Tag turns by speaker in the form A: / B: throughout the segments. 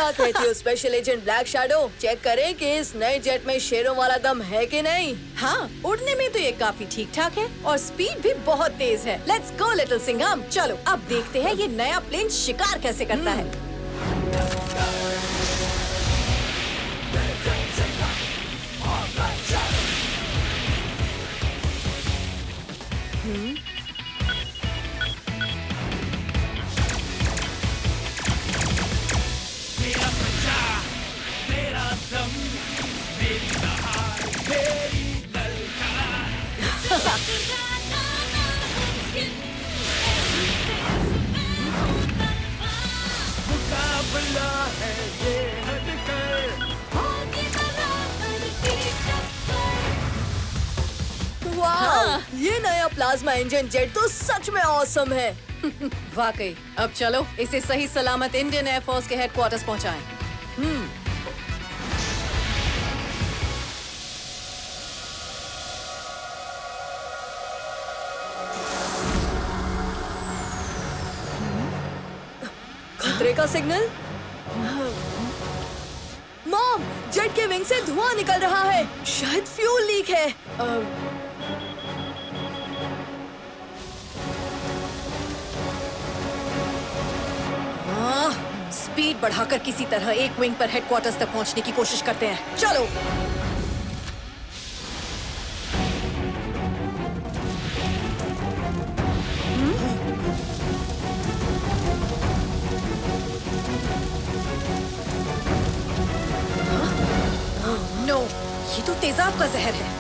A: क्या कहती हो special agent black shadow? Check करें कि इस नए जेट में शेरों वाला दम है कि नहीं?
B: हाँ, उड़ने में तो ये काफी ठीक ठाक है और स्पीड भी बहुत तेज है। लेट्स गो लिटिल सिंघम, चलो अब देखते हैं ये नया प्लेन शिकार कैसे करता है।
A: वाह, ये नया प्लाज्मा इंजन जेट तो सच में ऑसम है।
B: वाकई। अब चलो इसे सही सलामत इंडियन एयरफोर्स के हेडक्वार्टर्स पहुंचाएं।
A: खतरे का सिग्नल। मॉम, जेट के विंग से धुआं निकल रहा है, शायद फ्यूल लीक है।
B: स्पीड बढ़ाकर किसी तरह एक विंग पर हेडक्वार्टर्स तक पहुंचने की कोशिश करते हैं। चलो। नो, ये तो तेजाब का जहर है।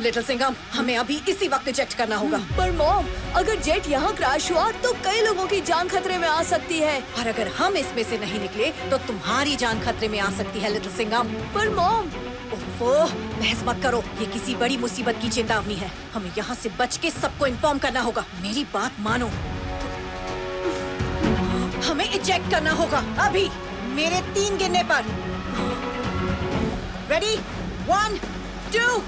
B: लिटिल सिंघम, हमें अभी इसी वक्त इजेक्ट करना होगा।
A: पर मॉम, अगर जेट यहाँ क्रैश हुआ तो कई लोगों की जान खतरे में आ सकती है।
B: और अगर हम इसमें से नहीं निकले तो तुम्हारी जान खतरे में आ सकती है लिटिल सिंघम।
A: पर मॉम,
B: बहस मत करो, ये किसी बड़ी मुसीबत की चेतावनी है। हमें यहाँ से बच के सबको इन्फॉर्म करना होगा। मेरी बात मानो, हमें इजेक्ट करना होगा अभी, मेरे 3 गिनने पर। रेडी? 1, 2।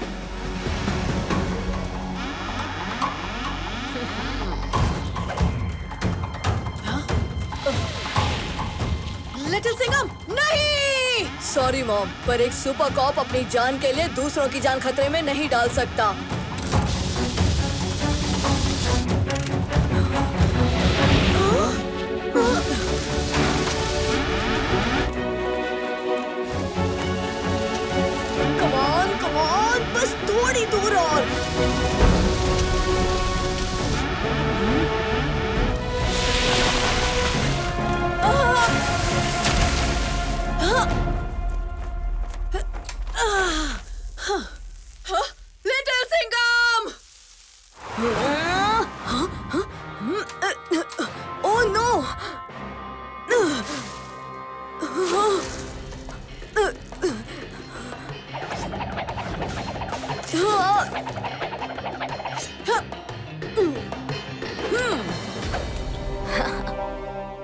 B: लिटिल सिंघम, नहीं!
A: सॉरी मॉम, पर एक सुपर कॉप अपनी जान के लिए दूसरों की जान खतरे में नहीं डाल सकता। कम ऑन, बस थोड़ी दूर और।
B: लिटिल सिंघम!
A: Oh no!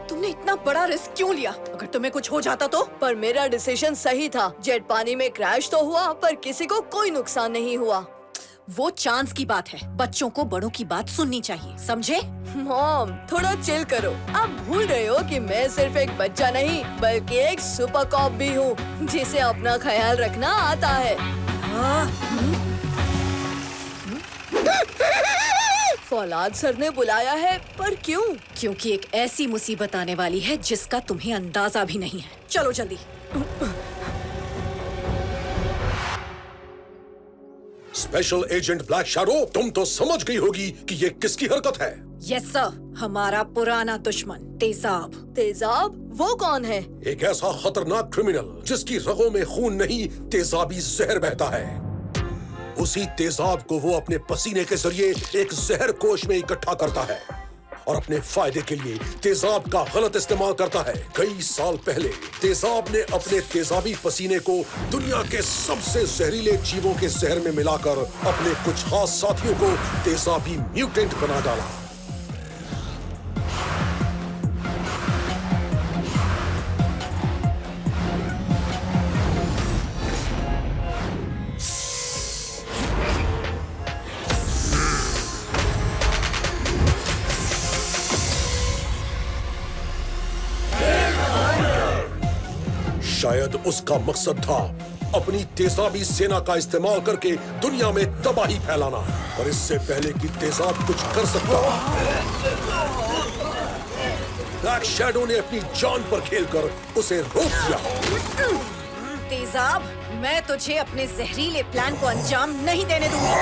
B: तुमने इतना बड़ा रिस्क क्यों लिया? अगर तुम्हें कुछ हो जाता तो?
A: पर मेरा डिसीजन सही था। जेट पानी में क्रैश तो हुआ, पर किसी को कोई नुकसान नहीं हुआ।
B: वो चांस की बात है। बच्चों को बड़ों की बात सुननी चाहिए, समझे?
A: मॉम, थोड़ा चिल करो। आप भूल रहे हो कि मैं सिर्फ एक बच्चा नहीं, बल्कि एक सुपर कॉप भी हूँ, जिसे अपना ख्याल रखना आता है। फौलाद सर ने बुलाया है, पर क्यों?
B: क्योंकि एक ऐसी मुसीबत आने वाली है जिसका तुम्हें अंदाजा भी नहीं है। चलो जल्दी।
C: स्पेशल एजेंट ब्लैक शैडो, तुम तो समझ गई होगी कि ये किसकी हरकत है।
B: यस सर, हमारा पुराना दुश्मन तेजाब।
A: तेजाब? वो कौन है?
C: एक ऐसा खतरनाक क्रिमिनल जिसकी रगों में खून नहीं, तेजाबी जहर बहता है। उसी तेजाब को वो अपने पसीने के जरिए एक जहर कोश में इकट्ठा करता है और अपने फायदे के लिए तेजाब का गलत इस्तेमाल करता है। कई साल पहले तेजाब ने अपने तेजाबी पसीने को दुनिया के सबसे जहरीले जीवों के जहर में मिलाकर अपने कुछ खास साथियों को तेजाबी म्यूटेंट बना डाला। शायद उसका मकसद था अपनी तेजाबी सेना का इस्तेमाल करके दुनिया में तबाही फैलाना, और इससे पहले कि तेजाब कुछ कर सकता, ब्लैक शैडो ने अपनी जान पर खेलकर उसे रोक दिया।
B: तेजाब, मैं तुझे अपने जहरीले प्लान को अंजाम नहीं देने दूंगी।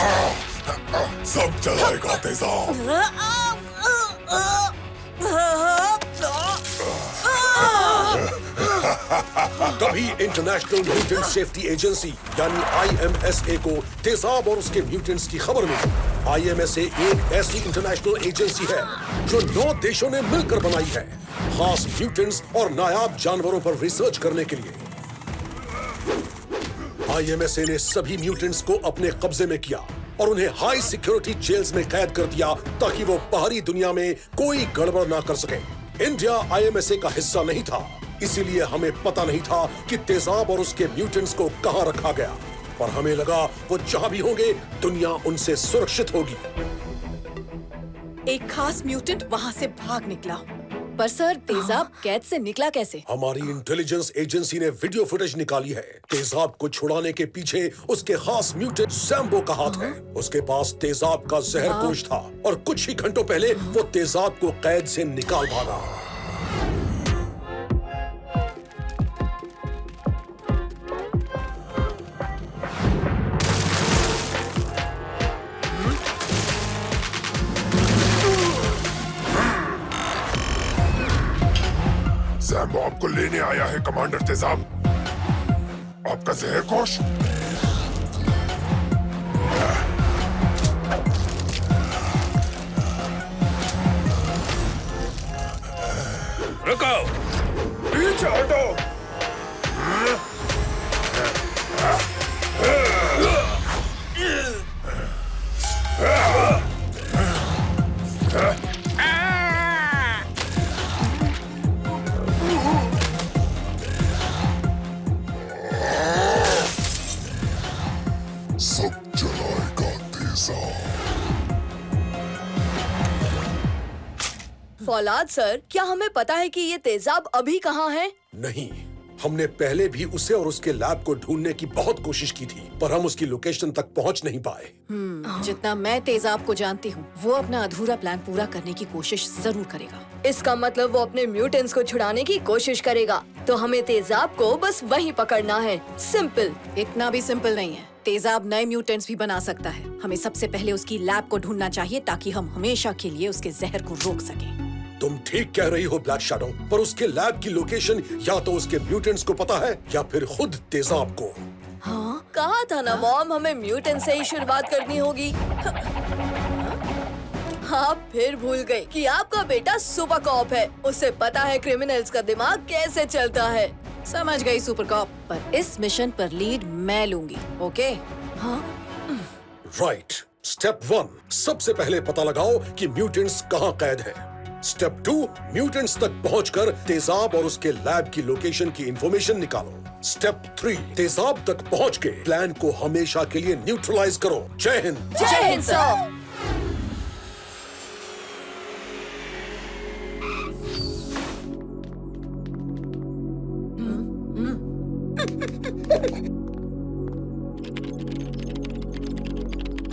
D: सब चलाएगा तेजाब।
C: तभी इंटरनेशनल म्यूटेंट सेफ्टी एजेंसी यानी IMSA को तेजाब और उसके म्यूटेंट्स की खबर मिली। IMSA एक ऐसी इंटरनेशनल एजेंसी है जो 9 देशों ने मिलकर बनाई है, खास म्यूटेंट्स और नायाब जानवरों पर रिसर्च करने के लिए। IMSA ने सभी म्यूटेंट्स को अपने कब्जे में किया और उन्हें हाई सिक्योरिटी जेल्स में कैद कर दिया ताकि वो बाहरी दुनिया में कोई गड़बड़ ना कर सके। इंडिया IMSA का हिस्सा नहीं था, इसीलिए हमें पता नहीं था कि तेजाब और उसके म्यूटेंट्स को कहां रखा गया, पर हमें लगा वो जहां भी होंगे दुनिया उनसे सुरक्षित होगी।
B: एक खास म्यूटेंट वहाँ से भाग निकला, पर सर तेजाब कैद से निकला कैसे?
C: हमारी इंटेलिजेंस एजेंसी ने वीडियो फुटेज निकाली है। तेजाब को छुड़ाने के पीछे उसके खास म्यूटेंट सैम्बो का हाथ है। उसके पास तेजाब का जहर कोश था और कुछ ही घंटों पहले वो तेजाब को कैद से निकाल भागा।
D: सैम्बो आपको लेने आया है कमांडर तेजाब। आपका जहर कोश।
E: रुको,
D: पीछे हटो। सब चलाएगा तेजाब।
A: फौलाद सर, क्या हमें पता है कि ये तेजाब अभी कहाँ है?
C: नहीं, हमने पहले भी उसे और उसके लैब को ढूंढने की बहुत कोशिश की थी, पर हम उसकी लोकेशन तक पहुंच नहीं पाए।
B: जितना मैं तेजाब को जानती हूँ, वो अपना अधूरा प्लान पूरा करने की कोशिश जरूर करेगा।
A: इसका मतलब वो अपने म्यूटेंट्स को छुड़ाने की कोशिश करेगा, तो हमें तेजाब को बस वहीं पकड़ना है। सिंपल।
B: इतना भी सिंपल नहीं है। तेजाब नए म्यूटेंट्स भी बना सकता है। हमें सबसे पहले उसकी लैब को ढूंढना चाहिए ताकि हम हमेशा के लिए उसके जहर को रोक सकें।
C: तुम ठीक कह रही हो ब्लैक शैडो, पर उसके लैब की लोकेशन या तो उसके म्यूटेंट्स को पता है या फिर खुद तेजाब को।
A: हाँ, कहा था ना मॉम, हमें म्यूटेंट से ही शुरुआत करनी होगी। आप फिर भूल गए कि आपका बेटा सुपर कॉप है। उसे पता है क्रिमिनल्स का दिमाग कैसे चलता है।
B: समझ गई सुपर कॉप, पर इस मिशन पर लीड मैं लूंगी, ओके?
A: हाँ,
C: राइट। स्टेप 1, सबसे पहले पता लगाओ कि म्यूटेंट्स कहाँ कैद हैं। स्टेप 2, म्यूटेंट्स तक पहुंचकर तेजाब और उसके लैब की लोकेशन की इंफॉर्मेशन निकालो। स्टेप 3, तेजाब तक पहुंच के प्लान को हमेशा के लिए न्यूट्रलाइज करो। जय हिंद।
A: जय हिंद सर।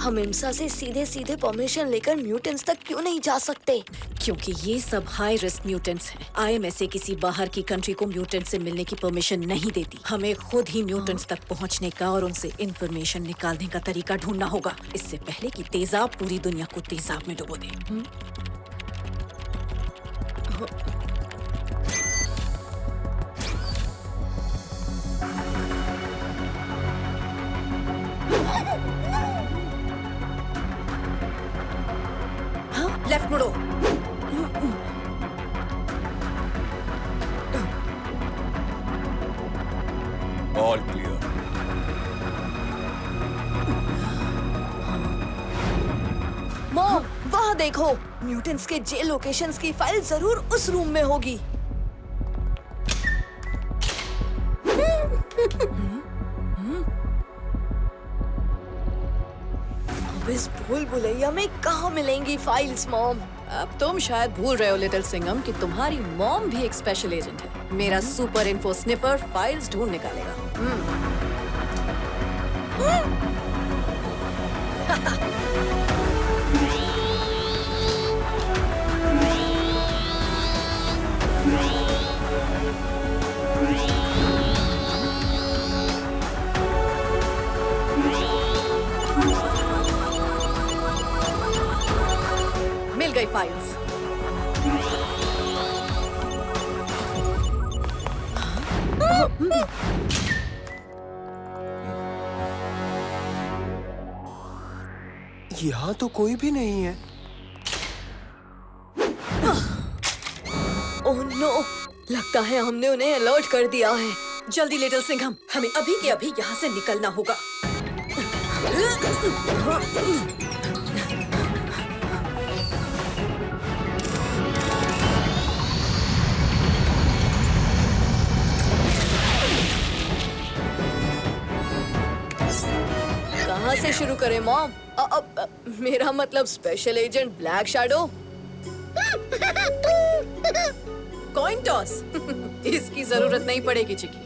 A: हम इम्सा से सीधे सीधे परमिशन लेकर म्यूटेंट्स तक क्यों नहीं जा सकते?
B: क्योंकि ये सब हाई रिस्क म्यूटेंट्स हैं। IMSA किसी बाहर की कंट्री को म्यूटेंट से मिलने की परमिशन नहीं देती। हमें खुद ही म्यूटेंट्स तक पहुंचने का और उनसे इंफॉर्मेशन निकालने का तरीका ढूंढना होगा, इससे पहले कि तेजाब पूरी दुनिया को तेजाब में डुबो दे। लेफ्ट मुड़ो।
E: All clear.
A: मॉम, वहाँ देखो, म्यूटेंट्स के जेल लोकेशंस की फाइल जरूर उस रूम में होगी। अब इस भूल भुलैया में कहाँ मिलेंगी फाइल्स मॉम?
B: अब तुम शायद भूल रहे हो लिटिल सिंघम कि तुम्हारी मॉम भी एक स्पेशल एजेंट है। मेरा सुपर इन्फो स्निफर फाइल्स ढूंढ निकालेगा। मिल गई फाइल्स।
F: यहाँ तो कोई भी नहीं है।
A: ओह नो, लगता है हमने उन्हें अलर्ट कर दिया है।
B: जल्दी लिटिल सिंघम, हमें अभी के अभी यहाँ से निकलना होगा।
A: कहाँ से शुरू करें मॉम? मेरा मतलब special agent black shadow.
B: Coin toss. इसकी जरूरत नहीं पड़ेगी चिकी।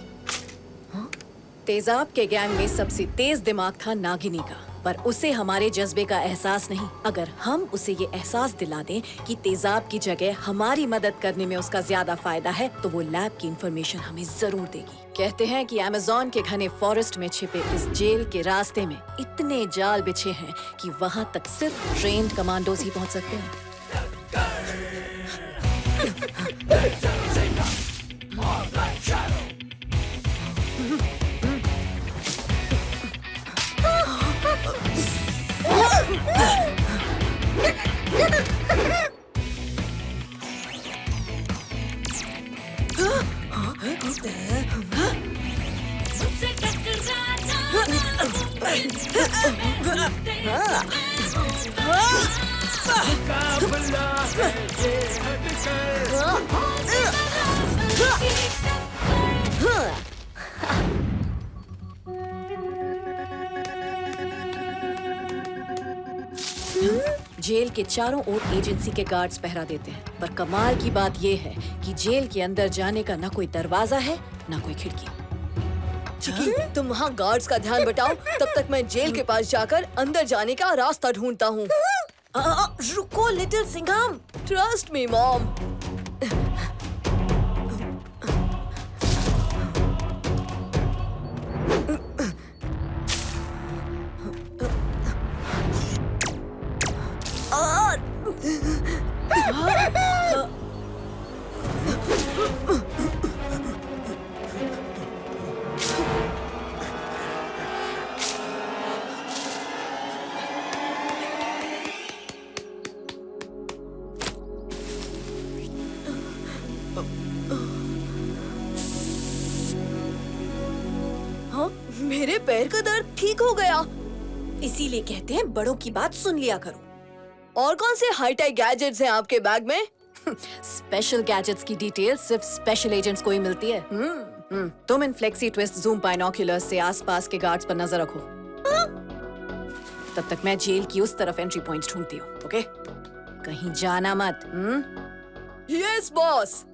B: तेजाब के गैंग में सबसे तेज दिमाग था नागिनी का, पर उसे हमारे जज्बे का एहसास नहीं। अगर हम उसे ये एहसास दिला दें कि तेजाब की जगह हमारी मदद करने में उसका ज्यादा फायदा है, तो वो लैब की इंफॉर्मेशन हमें जरूर देगी। कहते हैं कि अमेज़न के घने फॉरेस्ट में छिपे इस जेल के रास्ते में इतने जाल बिछे हैं कि वहाँ तक सिर्फ ट्रेन्ड कमांडोज ही पहुँच सकते हैं। जेल के चारों ओर एजेंसी के गार्ड्स पहरा देते हैं, पर कमाल की बात यह है कि जेल के अंदर जाने का न कोई दरवाजा है न कोई खिड़की।
A: चिकी, तुम वहाँ गार्ड्स का ध्यान बटाओ, तब तक मैं जेल के पास जाकर अंदर जाने का रास्ता ढूंढता हूँ।
B: रुको little Singham.
A: Trust me mom. हाँ, मेरे पैर का दर्द ठीक हो गया।
B: इसीलिए कहते हैं बड़ों की बात सुन लिया करो।
A: और कौन से हाईटेक गैजेट्स हैं आपके बैग में?
B: स्पेशल गैजेट्स की डिटेल सिर्फ स्पेशल एजेंट्स को ही मिलती है। तुम इन फ्लेक्सी ट्विस्ट जूम बाइनोक्यूलर्स से आसपास के गार्ड्स पर नजर रखो। तब तक मैं जेल की उस तरफ एंट्री पॉइंट्स ढूंढती हूँ, ओके? कहीं जाना मत।
A: Yes boss.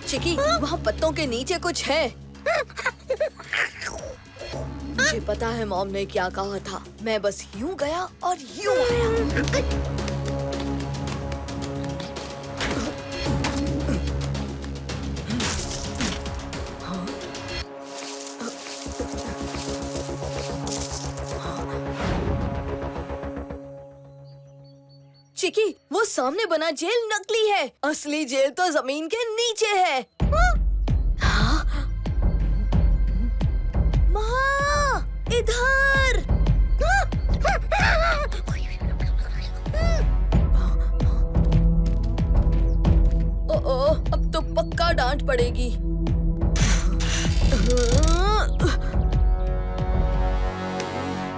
A: चिकी, वहाँ पत्तों के नीचे कुछ है। मुझे पता है मॉम ने क्या कहा था। मैं बस यूं गया और यूं आया। चिकी, वो सामने बना जेल नकली है। असली जेल तो जमीन के नीचे है। हाँ? माँ, इधर। ओह, अब तो पक्का डांट पड़ेगी।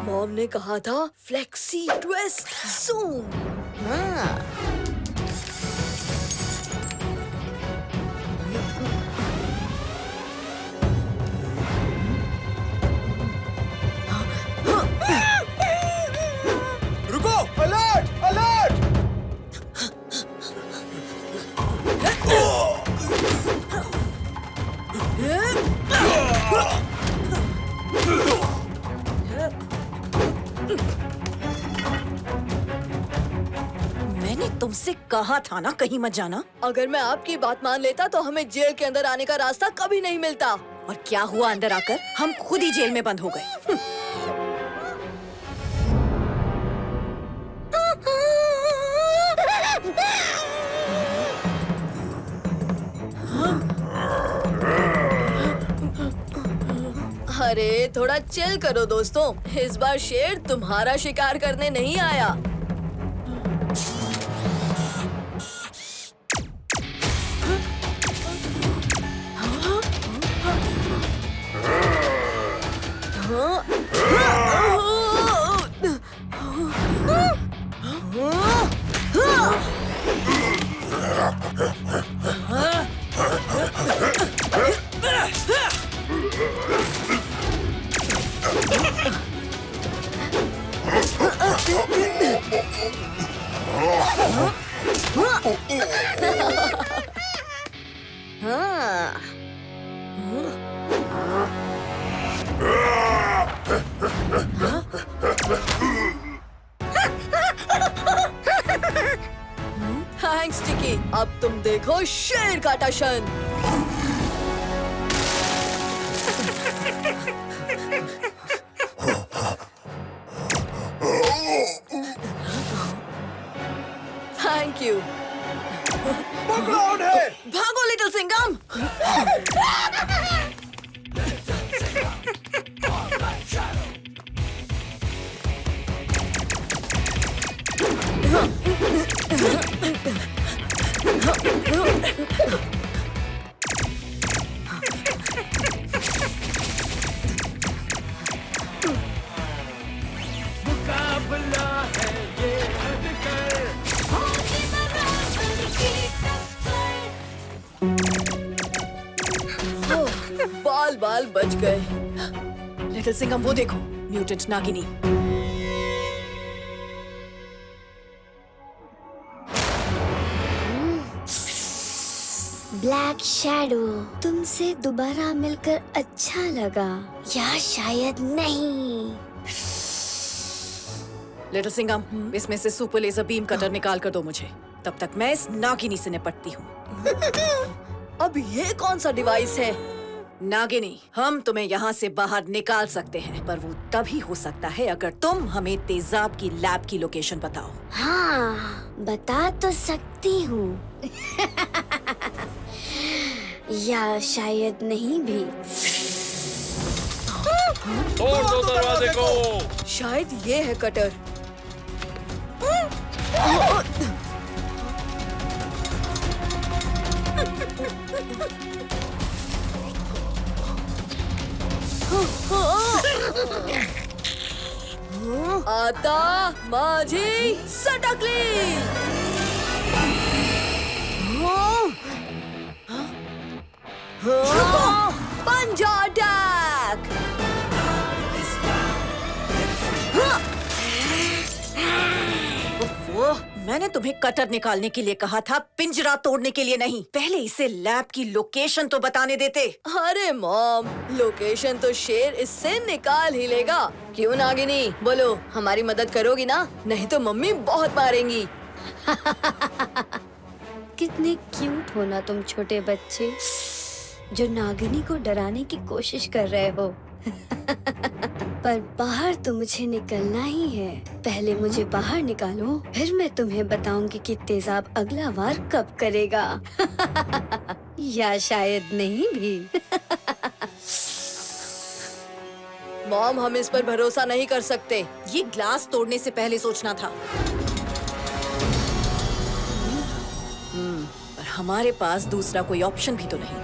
A: मॉम ने कहा था फ्लेक्सी ट्विस्ट जूम।
B: मैंने तुमसे कहा था ना कहीं मत जाना।
A: अगर मैं आपकी बात मान लेता तो हमें जेल के अंदर आने का रास्ता कभी नहीं मिलता।
B: और क्या हुआ अंदर आकर? हम खुद ही जेल में बंद हो गए।
A: अरे थोड़ा चिल करो दोस्तों, इस बार शेर तुम्हारा शिकार करने नहीं आया। थैंक्स टिकी, अब तुम देखो शेर का टशन। Thank you.
B: भागो लिटिल सिंघम।
A: बाल बाल बच गए।
B: लिटिल सिंघम वो देखो, म्यूटेंट नागिनी।
F: ब्लैक शैडो, तुमसे दोबारा मिलकर अच्छा लगा, या शायद नहीं।
B: लिटिल सिंघम, इसमें से सुपर लेजर बीम कटर निकाल कर दो मुझे, तब तक मैं इस नागिनी से निपटती हूँ।
A: अब ये कौन सा डिवाइस है?
B: नागिनी, हम तुम्हें यहाँ से बाहर निकाल सकते हैं, पर वो तभी हो सकता है अगर तुम हमें तेजाब की लैब की लोकेशन बताओ।
F: हाँ, बता तो सकती हूँ। या शायद नहीं भी।
E: तोड़ दो दरवाजे को।
A: शायद ये है कटर। आता माझी सटकली। पंजा अटैक।
B: ओह, मैंने तुम्हें कटर निकालने के लिए कहा था, पिंजरा तोड़ने के लिए नहीं। पहले इसे लैब की लोकेशन तो बताने देते।
A: अरे मॉम, लोकेशन तो शेर इससे निकाल ही लेगा। क्यों नागिनी, बोलो हमारी मदद करोगी ना? नहीं तो मम्मी बहुत मारेंगी।
F: कितने क्यूट हो ना तुम छोटे बच्चे, जो नागिनी को डराने की कोशिश कर रहे हो। पर बाहर तो मुझे निकलना ही है। पहले मुझे बाहर निकालो, फिर मैं तुम्हें बताऊंगी कि तेजाब अगला वार कब करेगा। या शायद नहीं भी।
A: मॉम, हम इस पर भरोसा नहीं कर सकते।
B: ये ग्लास तोड़ने से पहले सोचना था। पर हमारे पास दूसरा कोई ऑप्शन भी तो नहीं।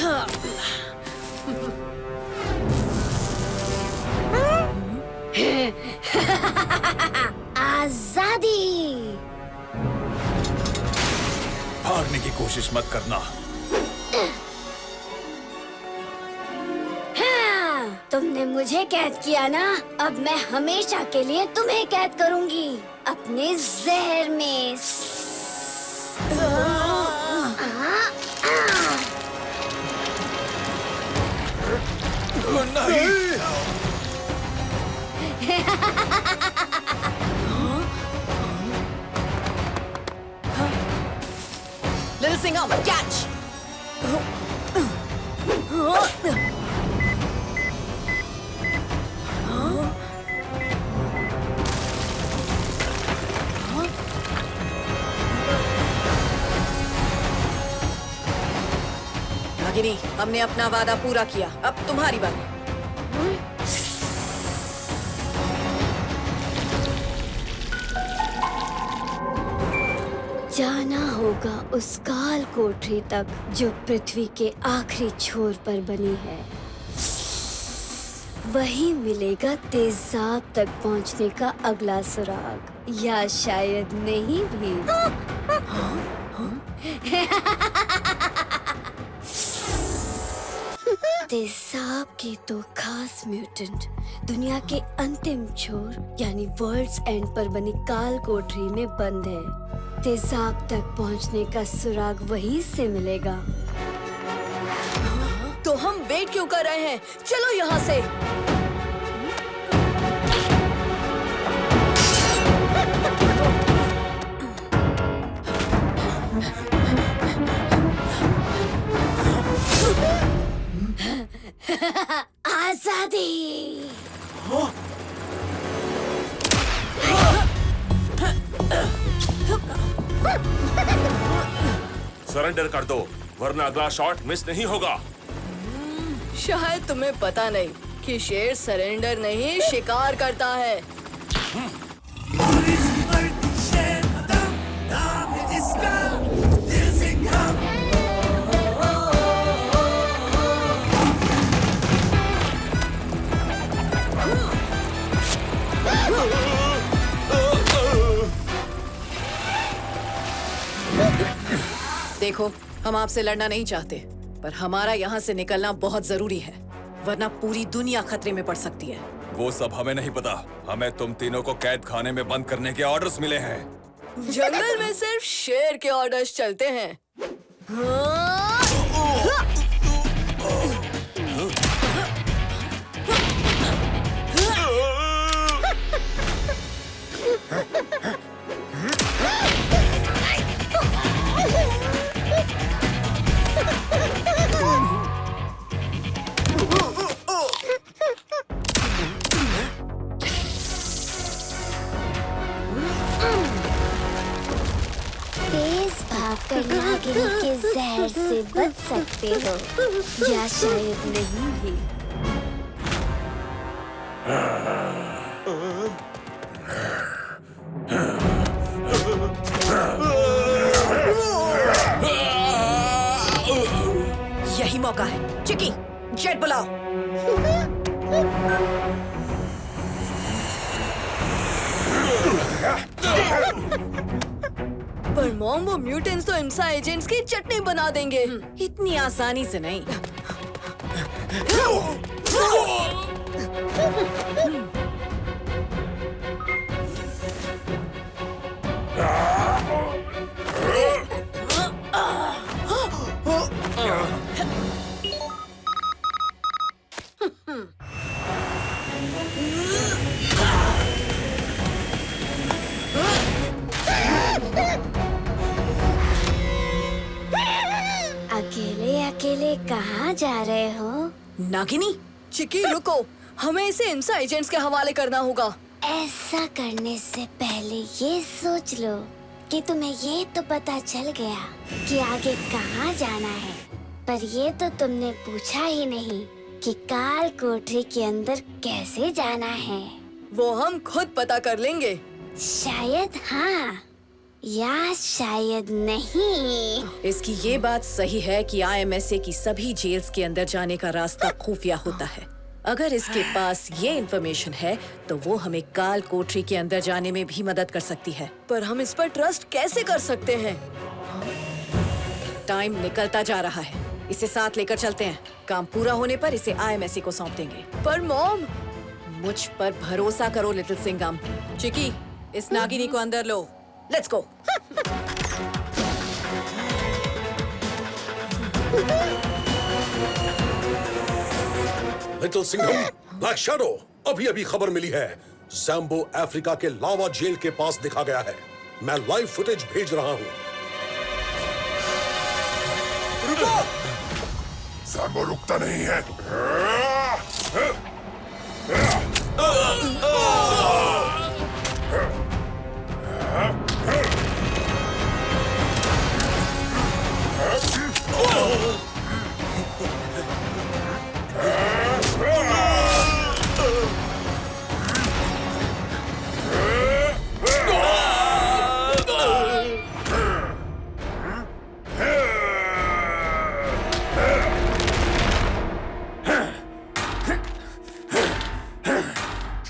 B: हाँ।
F: आजादी।
E: भागने की कोशिश मत करना।
F: हाँ, तुमने मुझे कैद किया ना, अब मैं हमेशा के लिए तुम्हें कैद करूंगी अपने जहर में।
E: नहीं।
B: Little Singham, catch. नागिनी, हमने अपना वादा पूरा किया, अब तुम्हारी बारी।
F: जाना होगा उस काल कोठरी तक जो पृथ्वी के आखिरी छोर पर बनी है। वही मिलेगा तेजाब तक पहुंचने का अगला सुराग, या शायद नहीं भी। तेजाब के दो खास म्यूटेंट दुनिया के अंतिम छोर यानी वर्ल्ड्स एंड पर बनी काल कोठरी में बंद है। तेजाब तक पहुंचने का सुराग वहीं से मिलेगा।
A: तो हम वेट क्यों कर रहे हैं? चलो यहाँ से।
F: आजादी।
G: सरेंडर कर दो वरना अगला शॉट मिस नहीं होगा।
A: शायद तुम्हें पता नहीं कि शेर सरेंडर नहीं शिकार करता है।
B: देखो, हम आपसे लड़ना नहीं चाहते, पर हमारा यहाँ से निकलना बहुत जरूरी है, वरना पूरी दुनिया खतरे में पड़ सकती है।
E: वो सब हमें नहीं पता। हमें तुम तीनों को कैद खाने में बंद करने के ऑर्डर्स मिले हैं।
A: जंगल में सिर्फ शेर के ऑर्डर्स चलते हैं।
F: तेज भागकर नागिनी के जहर से बच सकते हो, या शायद नहीं भी।
B: यही मौका है। चिकी, जेट बुलाओ।
A: पर मॉम, वो म्यूटेंट्स तो इंसा एजेंट्स की चटनी बना देंगे।
B: इतनी आसानी से नहीं।
F: अकेले अकेले कहाँ जा रहे हो?
B: नागिनी,
A: चिकी रुको, हमें इसे इंसा एजेंट्स के हवाले करना होगा।
F: ऐसा करने से पहले ये सोच लो कि तुम्हें ये तो पता चल गया कि आगे कहाँ जाना है, पर ये तो तुमने पूछा ही नहीं कि काल कोठरी के अंदर कैसे जाना है।
A: वो हम खुद पता कर लेंगे।
F: शायद हाँ, या शायद नहीं।
B: इसकी ये बात सही है कि IMSA की सभी जेल्स के अंदर जाने का रास्ता खुफिया होता है। अगर इसके पास ये इन्फॉर्मेशन है तो वो हमें काल कोठरी के अंदर जाने में भी मदद कर सकती है।
A: पर हम इस पर ट्रस्ट कैसे कर सकते हैं?
B: टाइम निकलता जा रहा है, इसे साथ लेकर चलते हैं। काम पूरा होने पर इसे IMSA को सौंप देंगे।
A: पर मॉम,
B: मुझ पर भरोसा करो लिटिल सिंघम। चिकी, इस नागिनी को अंदर लो। Let's go.
C: Little Singham, black shadow, अभी अभी खबर मिली है जैम्बो अफ्रीका के लावा जेल के पास दिखा गया है। मैं लाइव फुटेज भेज रहा हूं।
D: जैम्बो रुकता नहीं है।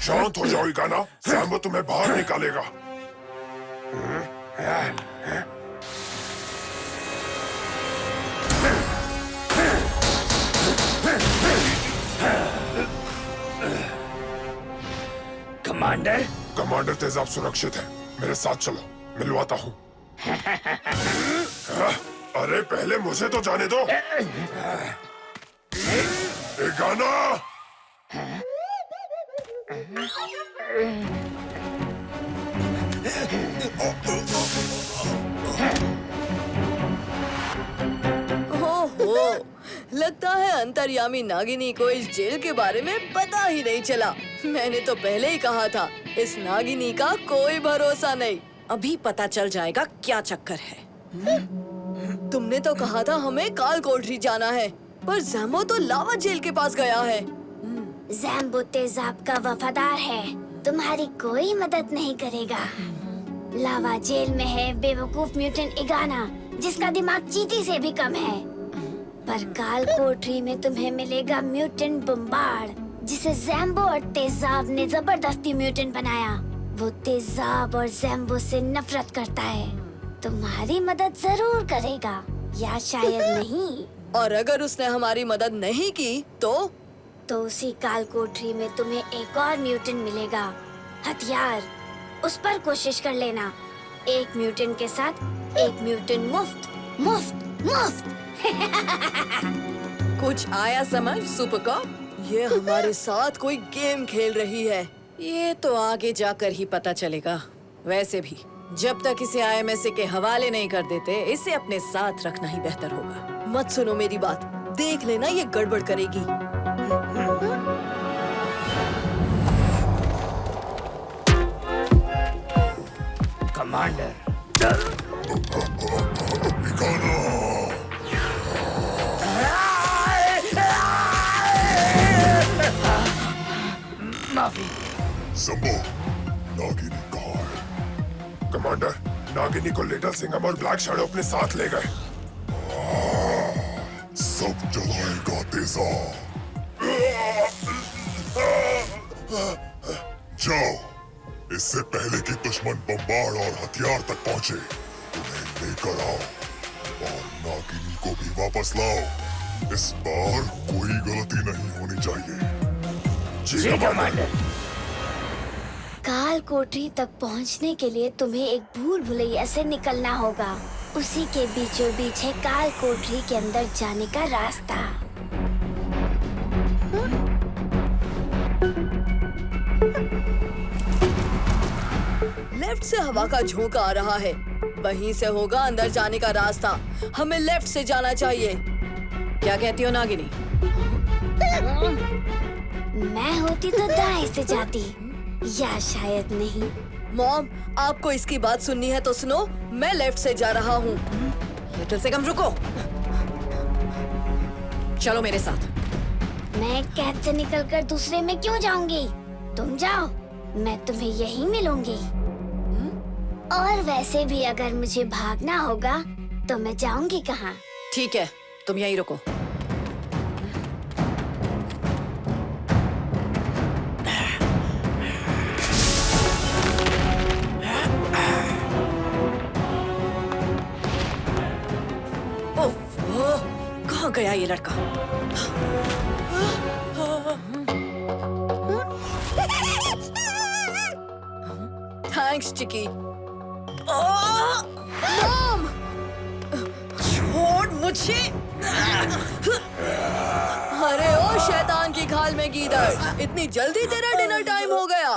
D: शांत हो जाओ इगाना, जैम्बो तुम्हें बाहर निकालेगा। कमांडर तेजाब सुरक्षित है, मेरे साथ चलो, मिलवाता हूँ। अरे पहले मुझे तो जाने दो। गाना
A: ओहो, लगता है अंतर्यामी नागिनी को इस जेल के बारे में पता ही नहीं चला। मैंने तो पहले ही कहा था, इस नागिनी का कोई भरोसा नहीं।
B: अभी पता चल जाएगा क्या चक्कर है।
A: तुमने तो कहा था हमें काल कोठरी जाना है, पर जैम्बो तो लावा जेल के पास गया है।
F: जैम्बो तेजाब का वफादार है, तुम्हारी कोई मदद नहीं करेगा। लावा जेल में है बेवकूफ म्यूटेंट इगाना, जिसका दिमाग चींटी से भी कम है। पर काल कोठरी में तुम्हें मिलेगा म्यूटेंट बम्बार्ड, जिसे जैम्बो और तेजाब ने जबरदस्ती म्यूटेंट बनाया। वो तेजाब और जैम्बो से नफरत करता है, तुम्हारी मदद जरूर करेगा, या शायद नहीं।
A: और अगर उसने हमारी मदद नहीं की तो
F: उसी काल कोठरी में तुम्हें एक और म्यूटेंट मिलेगा, हथियार। उस पर कोशिश कर लेना। एक म्यूटेंट के साथ एक म्यूटेंट मुफ्त मुफ्त मुफ्त।
B: कुछ आया समझ सुपर कॉप?
A: ये हमारे साथ कोई गेम खेल रही है।
B: ये तो आगे जाकर ही पता चलेगा। वैसे भी जब तक इसे आईएमएसए के हवाले नहीं कर देते, इसे अपने साथ रखना ही बेहतर होगा।
A: मत सुनो मेरी बात, देख लेना ये गड़बड़ करेगी।
H: कमांडर, माफी।
D: जंबो, नागिनी कहाँ है? कमांडर, नागिनी को लिटिल सिंघम और ब्लैक शैडो अपने साथ ले गए। सब जलाएगा तेजाब। जाओ, इससे पहले कि दुश्मन बम्बार्ड और हथियार तक पहुंचे, उन्हें लेकर आओ और नागिनी को भी वापस लाओ। इस बार कोई गलती नहीं होनी चाहिए। जी कमांडर।
F: काल कोठरी तक पहुंचने के लिए तुम्हें एक भूल भुलैया से निकलना होगा। उसी के बीचों बीच है काल कोठरी के अंदर जाने का रास्ता।
A: लेफ्ट से हवा का झोंका आ रहा है, वहीं से होगा अंदर जाने का रास्ता। हमें लेफ्ट से जाना चाहिए।
B: क्या कहती हो नागिनी?
F: मैं होती तो दाएं से जाती, या शायद नहीं।
A: मॉम, आपको इसकी बात सुननी है तो सुनो, मैं लेफ्ट से जा रहा हूँ।
B: लिटिल सिंघम रुको, चलो मेरे साथ।
F: मैं कैद से निकलकर दूसरे में क्यों जाऊंगी? तुम जाओ, मैं तुम्हें यहीं मिलूंगी। और वैसे भी अगर मुझे भागना होगा तो मैं जाऊंगी कहाँ?
B: ठीक है, तुम यहीं रुको। कहाँ गया ये लड़का?
A: थैंक्स चिकी। मॉम!
B: छोड़ मुझे।
A: अरे ओ शैतान की खाल में गीदड़, इतनी जल्दी तेरा डिनर टाइम हो गया?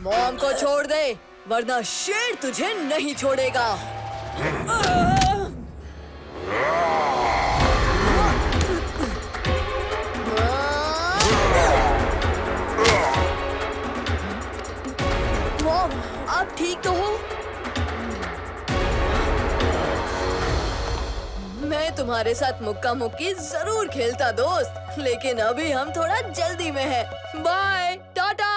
A: मॉम को छोड़ दे, वरना शेर तुझे नहीं छोड़ेगा। मॉम, आप ठीक तो हो? मैं तुम्हारे साथ मुक्का मुक्की जरूर खेलता दोस्त, लेकिन अभी हम थोड़ा जल्दी में हैं। बाय, टाटा।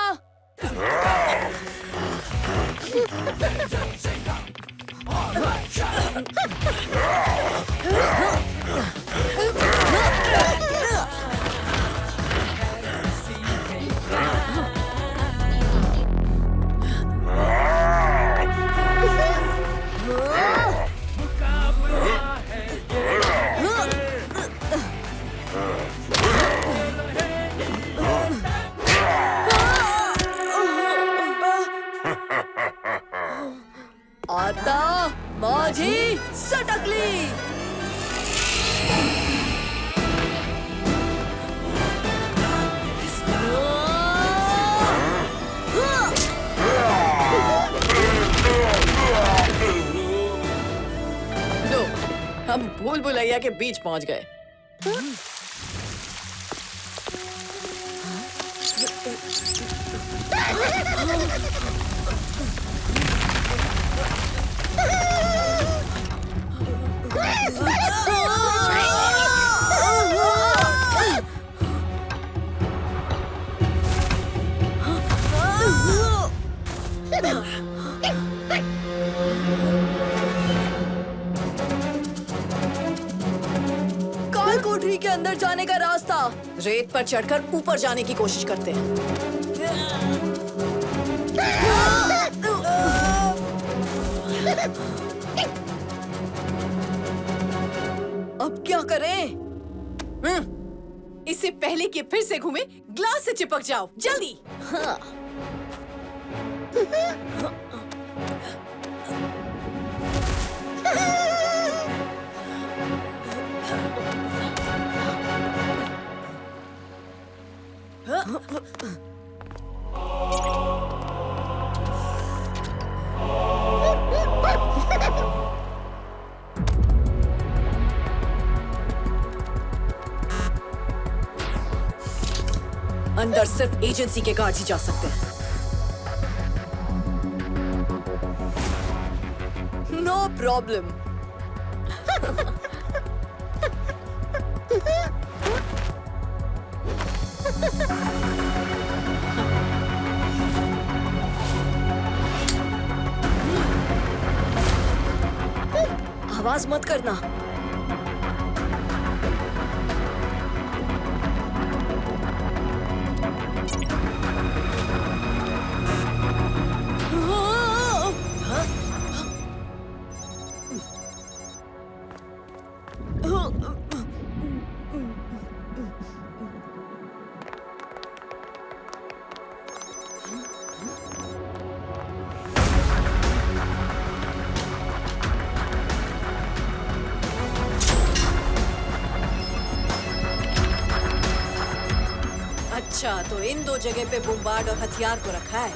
A: आता माझी सटकली।
B: लो, हम भूल भुलैया के बीच पहुंच गए।
A: काल कोठरी के अंदर जाने का रास्ता।
B: रेत पर चढ़कर ऊपर जाने की कोशिश करते हैं।
A: अब क्या करें?
B: इससे पहले कि फिर से घूमे, ग्लास से चिपक जाओ, जल्दी।
A: हाँ।
B: अंदर सिर्फ एजेंसी के गार्ड ही जा सकते हैं।
A: No problem. आवाज मत करना।
B: अच्छा, तो इन दो जगह पे बम्बार्ड और हथियार को रखा है।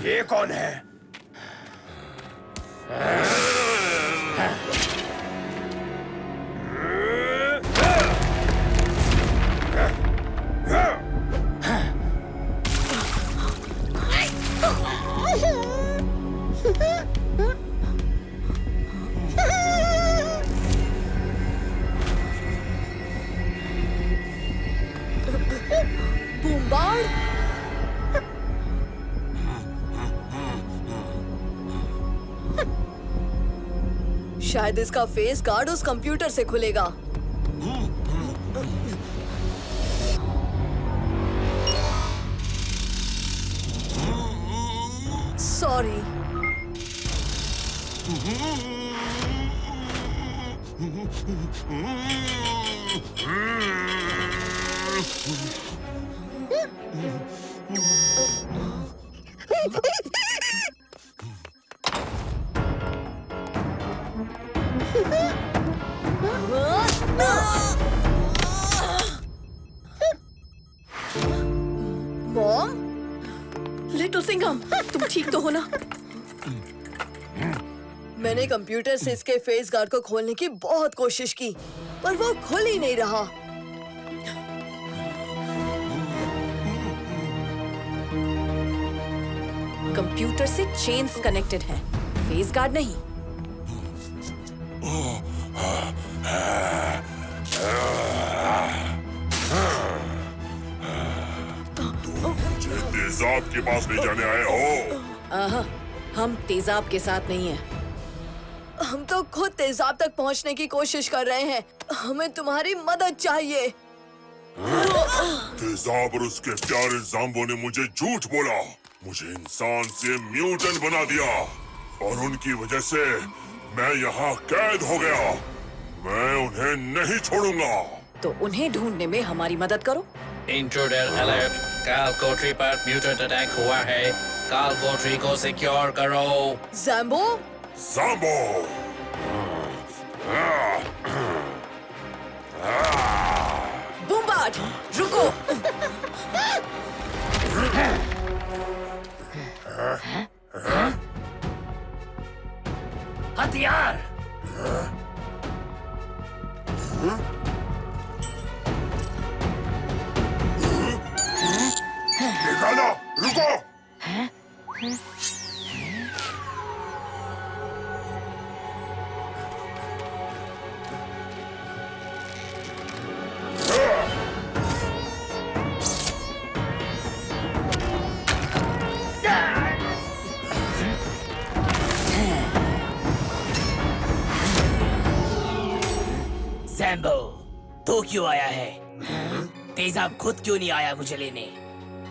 G: ये कौन है?
A: बूमबार्ड? शायद इसका फेस कार्ड उस कंप्यूटर से खुलेगा। सॉरी। मॉम,
B: लिटिल सिंघम, तुम ठीक तो हो ना?
A: मैंने कंप्यूटर से इसके फेस गार्ड को खोलने की बहुत कोशिश की, पर वो खुल ही नहीं रहा।
B: कंप्यूटर से चेन्स कनेक्टेड हैं, फेस गार्ड नहीं।
D: मुझे तेजाब के पास ले जाने आए हो?
B: हम तेजाब के साथ नहीं हैं।
A: हम तो खुद तेजाब तक पहुंचने की कोशिश कर रहे हैं। हमें तुम्हारी मदद चाहिए।
D: तेजाब और उसके प्यारे ज़ाम्बो ने मुझे झूठ बोला, मुझे इंसान से म्यूटेंट बना दिया और उनकी वजह से मैं यहाँ कैद हो गया। मैं उन्हें नहीं छोड़ूंगा।
B: तो उन्हें ढूंढने में हमारी मदद करो।
H: इंट्रूडर अलर्ट, काल कोठरी पर म्यूटेंट अटैक हुआ है। काल कोठरी को सिक्योर करो।
A: ज़ैम्बो,
D: ज़ाम्बो!
B: बूमबार्ड, रुको।
H: हथियार।
D: निकालो, रुको!
H: ज़ैम्बो, तू क्यों आया है? तेजाब खुद क्यों नहीं आया मुझे लेने?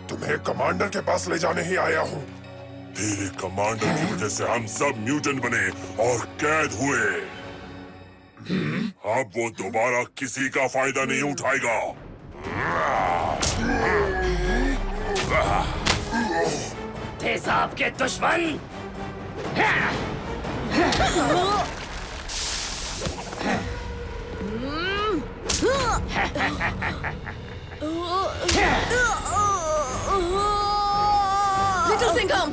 D: तुम्हें कमांडर के पास ले जाने ही आया हूँ। तेरे कमांडर की वजह से हम सब म्यूटेंट बने और कैद हुए। अब वो दोबारा किसी का फायदा नहीं उठाएगा।
H: तेजाब के दुश्मन।
B: लिटिल सिंघम,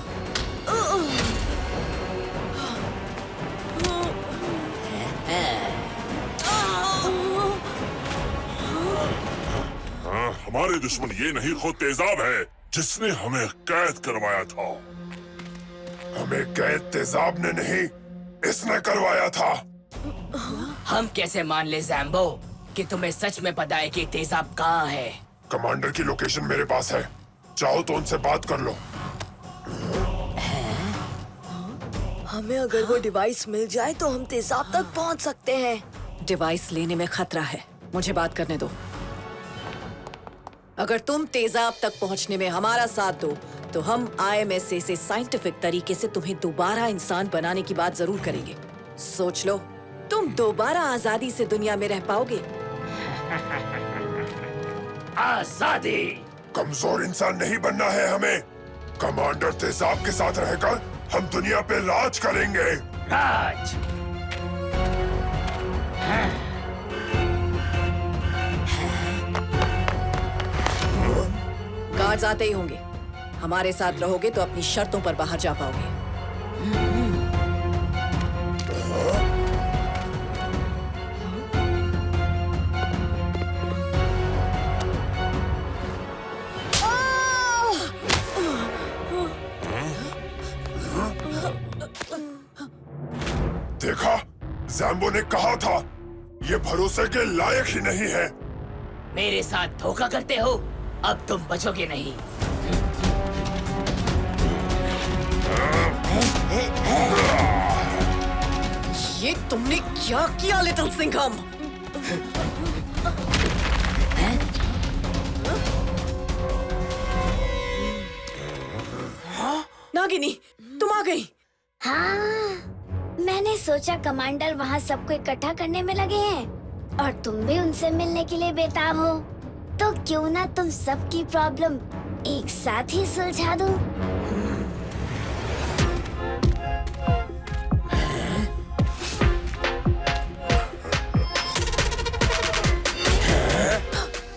D: हमारे दुश्मन ये नहीं, खुद तेजाब है जिसने हमें कैद करवाया था। हमें कैद तेजाब ने नहीं, इसने करवाया था।
H: हम कैसे मान ले ज़ैम्बो कि तुम्हें सच में पता है कि तेजाब कहाँ है?
D: कमांडर की लोकेशन मेरे पास है, चाहो तो उनसे बात कर लो।
A: हमें अगर वो डिवाइस मिल जाए तो हम तेजाब तक पहुंच सकते हैं।
B: डिवाइस लेने में खतरा है, मुझे बात करने दो। अगर तुम तेजाब तक पहुंचने में हमारा साथ दो तो हम IMSA से साइंटिफिक तरीके से तुम्हें दोबारा इंसान बनाने की बात जरूर करेंगे। सोच लो, तुम दोबारा आजादी से दुनिया में रह पाओगे?
H: आजादी।
D: कमजोर इंसान नहीं बनना है हमें। कमांडर तेजाब के साथ रहकर हम दुनिया पे राज करेंगे।
H: राज।
B: गार्ड्स आते ही होंगे। हमारे साथ रहोगे तो अपनी शर्तों पर बाहर जा पाओगे।
D: देखा, ज़ैम्बो ने कहा था, ये भरोसे के लायक ही नहीं है।
H: मेरे साथ धोखा करते हो, अब तुम बचोगे नहीं।
B: ये तुमने क्या किया लिटिल सिंघम? नागिनी, तुम तुम आ गई।
F: हाँ, मैंने सोचा कमांडर वहाँ सबको इकट्ठा करने में लगे हैं और तुम भी उनसे मिलने के लिए बेताब हो, तो क्यों ना तुम सबकी प्रॉब्लम एक साथ ही सुलझा दूं?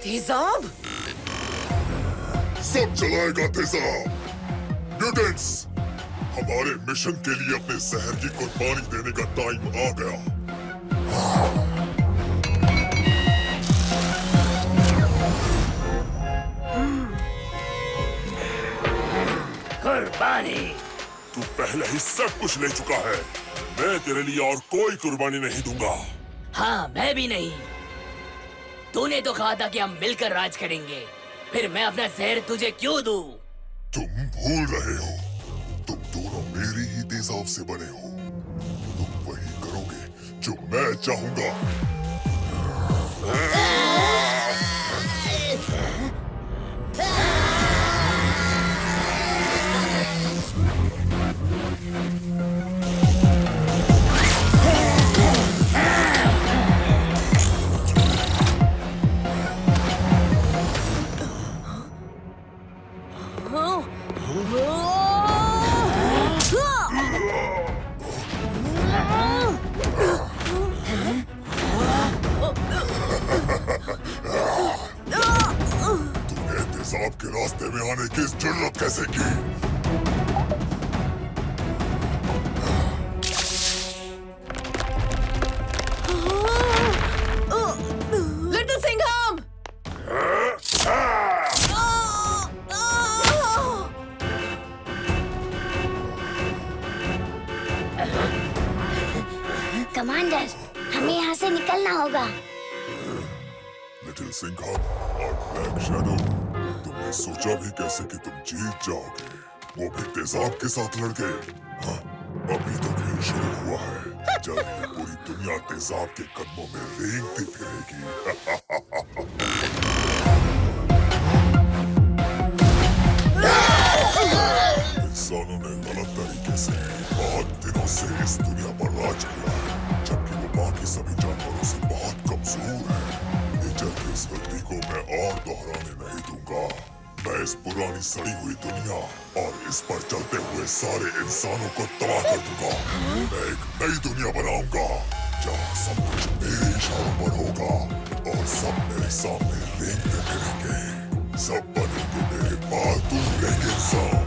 B: तेजाब,
D: सब चलाएगा तेजाब। म्यूटेंट्स, हमारे मिशन के लिए अपने जहर की कुर्बानी देने का टाइम आ गया।
H: कुर्बानी।
D: तू पहले ही सब कुछ ले चुका है। मैं तेरे लिए और कोई कुर्बानी नहीं दूंगा।
I: हाँ, मैं भी नहीं। तूने तो कहा था कि हम मिलकर राज करेंगे, फिर मैं अपना जहर तुझे क्यों दूं?
D: तुम भूल रहे हो, तुम दोनों मेरी ही तेजाब से बने हो। तुम वही करोगे जो मैं चाहूंगा। तूने तेजाब के रास्ते में आने की जुर्रत कैसे की?
A: लिटिल सिंघम!
F: कमांडर, हमें यहाँ से निकलना होगा।
D: लिटिल सिंघम और ब्लैक शैडो, तुमने सोचा भी कैसे कि तुम जीत जाओगे, वो भी तेजाब के साथ लड़के? हाँ, अभी तो खेल शुरू हुआ है। जल्द ही पूरी दुनिया तेजाब के कदमों में रेंगती फिरेगी। इंसानों ने गलत तरीके से बहुत दिनों से इस दुनिया पर राज किया है, जबकि वो बाकी सभी जानवरों से बहुत कमजोर है। नेचर की इस गलती को मैं और दोहराने नहीं दूंगा। मैं इस पुरानी सड़ी हुई दुनिया और इस पर चलते हुए सारे इंसानों को तबाह कर दूंगा। मैं एक नई दुनिया बनाऊंगा जहाँ सब कुछ मेरे इशारों पर होगा और सब मेरे सामने रेंगते फिरेंगे। सब बनेंगे मेरे पालतू रेंगे इंसान।